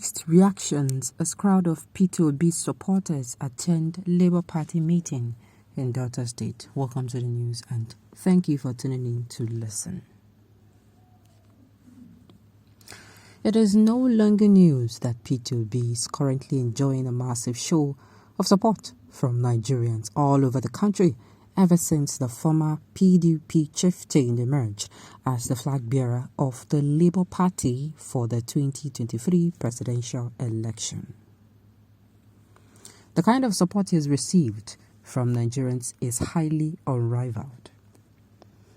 Mixed reactions as crowd of P2B supporters attend Labour Party meeting in Delta State. Welcome to the news and thank you for tuning in to listen. It is no longer news that P2B is currently enjoying a massive show of support from Nigerians all over the country ever since the former PDP chieftain emerged as the flag bearer of the Labour Party for the 2023 presidential election. The kind of support he has received from Nigerians is highly unrivaled.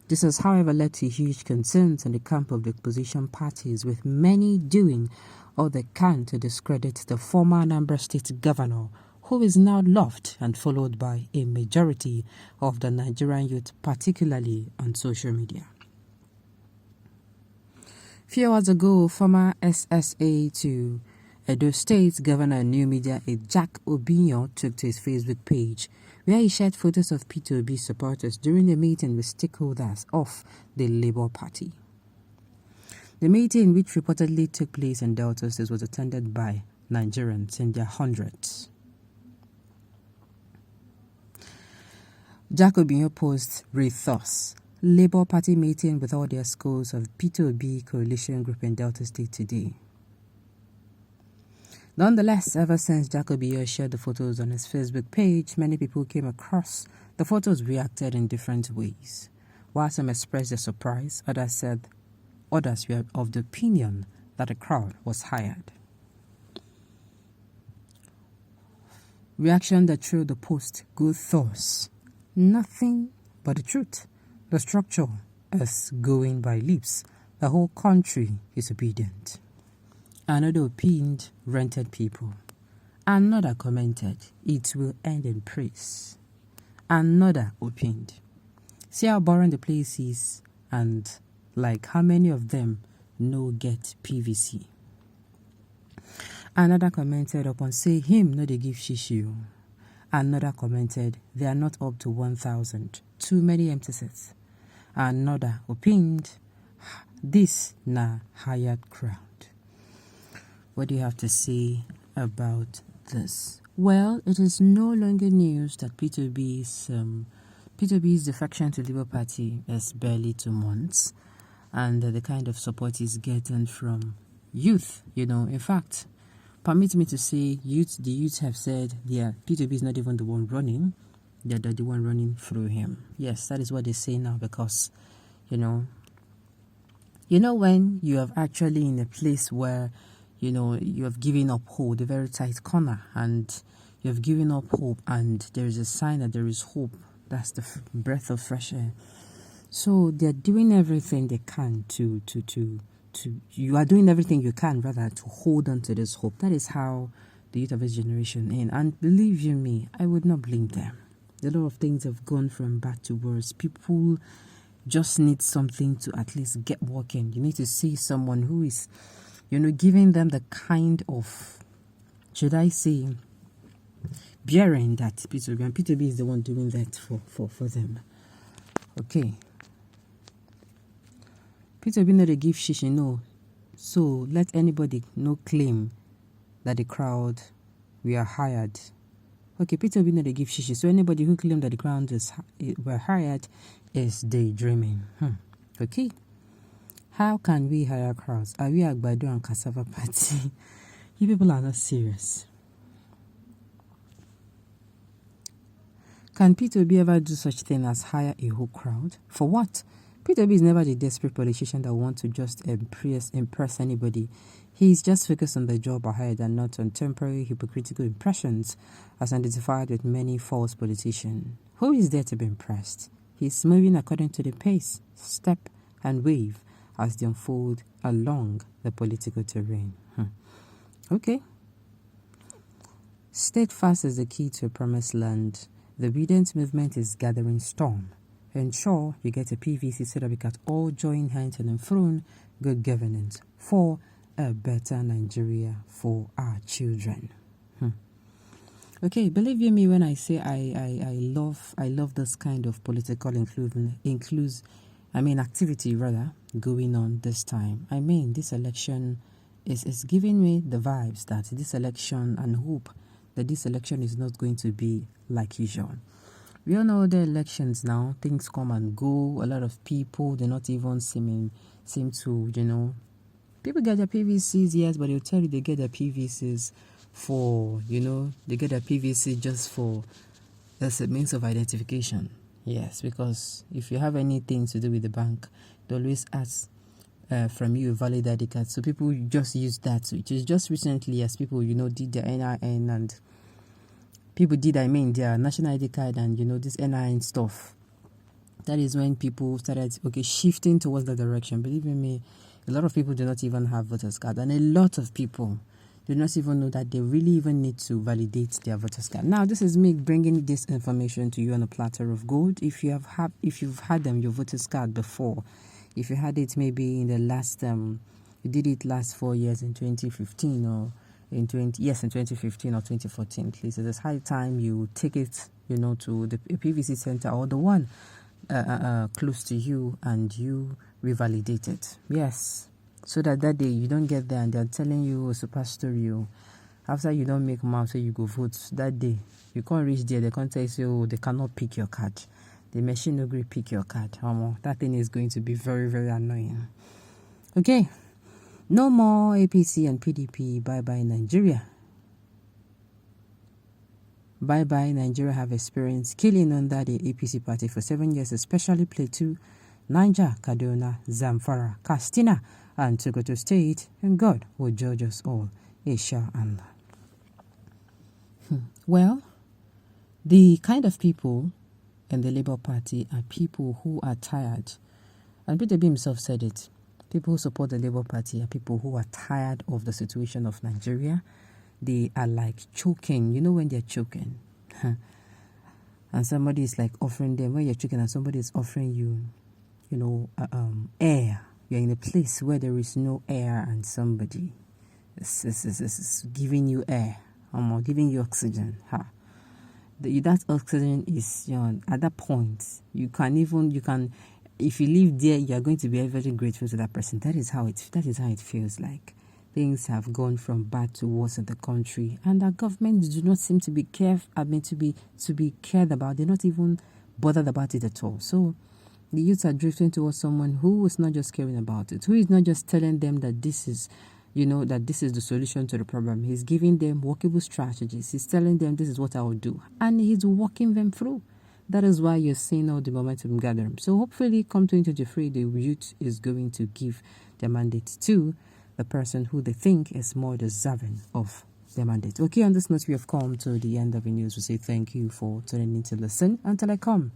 This has, however, led to huge concerns in the camp of the opposition parties, with many doing all they can to discredit the former Anambra State governor, who is now loved and followed by a majority of the Nigerian youth, particularly on social media. Few hours ago, former SSA to Edo State Governor and New Media aide Jack Obinyo took to his Facebook page, where he shared photos of P2B supporters during a meeting with stakeholders of the Labour Party. The meeting, which reportedly took place in Delta State, was attended by Nigerians in their hundreds. Jack Obinyo posts read thus: Labour Party meeting with all their schools of P2B coalition group in Delta State today. Nonetheless, ever since Jack Obinyo shared the photos on his Facebook page, many people came across the photos reacted in different ways. While some expressed their surprise, others were of the opinion that the crowd was hired. Reaction that threw the post good thoughts. Nothing but the truth. The structure is going by leaps. The whole country is obedient. Another opined rented people. Another commented, it will end in praise. Another opined, see how boring the place is, and like how many of them no get PVC. Another commented upon say him no they give shishi. Another commented, they are not up to 1,000. Too many empty sets. Another opined, this na hired crowd. What do you have to say about this? Well, it is no longer news that P2B's defection to Labour Party is barely 2 months, and the kind of support he's getting from youth. In fact, permit me to say, the youth have said, P2B is not even the one running, they're the one running through him. Yes, that is what they say now, because, when you have actually in a place where, you have given up hope, a very tight corner, and you have given up hope, and there is a sign that there is hope. That's the breath of fresh air. So they're doing everything they can you are doing everything you can, rather, to hold on to this hope. That is how the youth of this generation in. And believe you me, I would not blame them. A lot of things have gone from bad to worse. People just need something to at least get working. You need to see someone who is, giving them the kind of, should I say, bearing that P2B. And P2B is the one doing that for them. Okay. P2B no they give shishi, no. So let anybody no claim that the crowd we are hired. Okay, P2B no they give shishi. So anybody who claim that the crowd were hired is daydreaming. Okay. How can we hire crowds? Are we Agbado and Cassava Party? You people are not serious. Can P2B ever do such thing as hire a whole crowd? For what? P2B is never the desperate politician that wants to just impress anybody. He is just focused on the job ahead and not on temporary hypocritical impressions as identified with many false politicians. Who is there to be impressed? He is moving according to the pace, step and wave as they unfold along the political terrain. Okay. Steadfast is the key to a promised land. The obedient movement is gathering storm. Ensure you get a PVC so that we can all join hands and enthrone good governance for a better Nigeria for our children. Okay, believe you me when I say I love this kind of political activity rather going on this time. This election it's giving me the vibes that this election, and hope that this election is not going to be like usual. We all know the elections now, things come and go. A lot of people, they're not even seem to, people get their PVCs, yes, but they'll tell you they get their PVCs for, they get their PVC just for, as a means of identification. Yes, because if you have anything to do with the bank, they always ask from you a valid ID card. So people just use that, which is just recently as people, did their NIN, and people did, their national ID card and, this NIN stuff. That is when people started, shifting towards that direction. Believe me, a lot of people do not even have voters card, and a lot of people do not even know that they really even need to validate their voters card. Now, this is me bringing this information to you on a platter of gold. If you've had your voters card before, if you had it maybe in the last you did it last 4 years in 2015 or in 2015 or 2014, please, it is high time you take it, to the PVC center or the one close to you, and you revalidate it. Yes, so that day you don't get there and they're telling you a super story. After you don't make mouth, so you go vote that day, you can't reach there. They can't tell you they cannot pick your card. The machine will agree pick your card. That thing is going to be very, very annoying. Okay, no more APC and PDP. Bye bye Nigeria. Bye bye Nigeria have experienced killing under the APC party for 7 years, especially Plateau, Niger, Kaduna, Zamfara, Katsina, and Sokoto State, and God will judge us all. Inshallah. Well, the kind of people in the Labour Party are people who are tired, and Peter B himself said it. People who support the Labour Party are people who are tired of the situation of Nigeria. They are like choking. You know when they're choking? And somebody is like offering them, when you're choking and somebody is offering you, air. You're in a place where there is no air and somebody is giving you air, giving you oxygen. That oxygen is, at that point, you can, if you live there, you're going to be very grateful to that person. That is how it feels like. Things have gone from bad to worse in the country, and our government do not seem to be cared about. They're not even bothered about it at all. So the youths are drifting towards someone who is not just caring about it, who is not just telling them that this is, that this is the solution to the problem. He's giving them workable strategies. He's telling them this is what I will do, and he's walking them through. That is why you're seeing all the momentum gathering. So hopefully, come 2023, the youth is going to give their mandate to the person who they think is more deserving of their mandate. Okay, on this note, we have come to the end of the news. We say thank you for tuning in to listen. Until I come